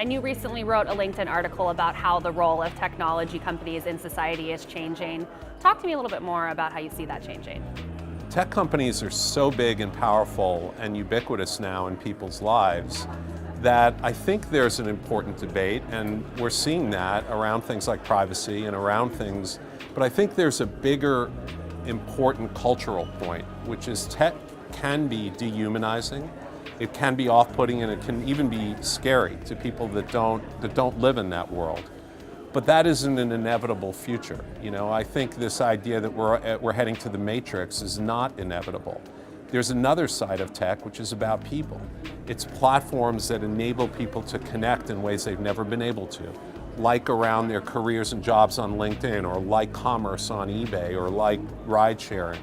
And you recently wrote a LinkedIn article about how the role of technology companies in society is changing. Talk to me a little bit more about how you see that changing. Tech companies are so big and powerful and ubiquitous now in people's lives that I think there's an important debate, and we're seeing that around things like privacy and around things, but I think there's a bigger, important cultural point, which is tech can be dehumanizing, it can be off-putting, and it can even be scary to people that don't live in that world. But that isn't an inevitable future. You know, I think this idea that we're heading to the matrix is not inevitable. There's another side of tech, which is about people. It's platforms that enable people to connect in ways they've never been able to, like around their careers and jobs on LinkedIn, or like commerce on eBay, or like ride sharing.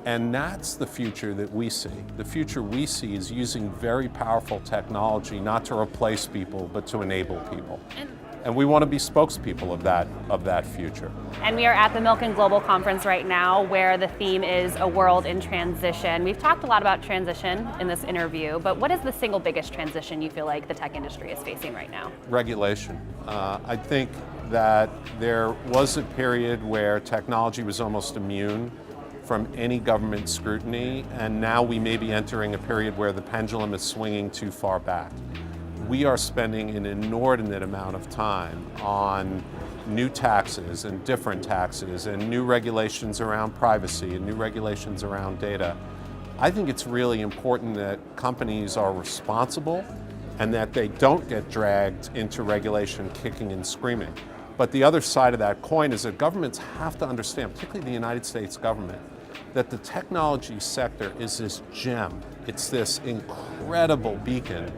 And that's the future that we see. The future we see is using very powerful technology not to replace people, but to enable people. And we want to be spokespeople of that future. And we are at the Milken Global Conference right now, where the theme is a world in transition. We've talked a lot about transition in this interview, but what is the single biggest transition you feel like the tech industry is facing right now? Regulation. I think that there was a period where technology was almost immune from any government scrutiny, and now we may be entering a period where the pendulum is swinging too far back. We are spending an inordinate amount of time on new taxes and different taxes and new regulations around privacy and new regulations around data. I think it's really important that companies are responsible and that they don't get dragged into regulation kicking and screaming. But the other side of that coin is that governments have to understand, particularly the United States government, that the technology sector is this gem. It's this incredible beacon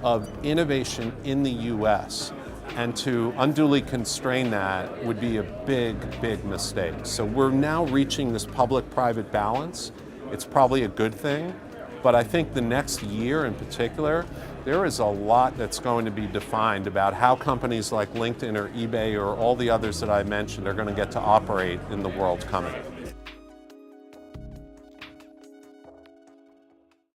of innovation in the US, and to unduly constrain that would be a big, big mistake. So we're now reaching this public-private balance. It's probably a good thing, but I think the next year in particular, there is a lot that's going to be defined about how companies like LinkedIn or eBay or all the others that I mentioned are going to get to operate in the world coming.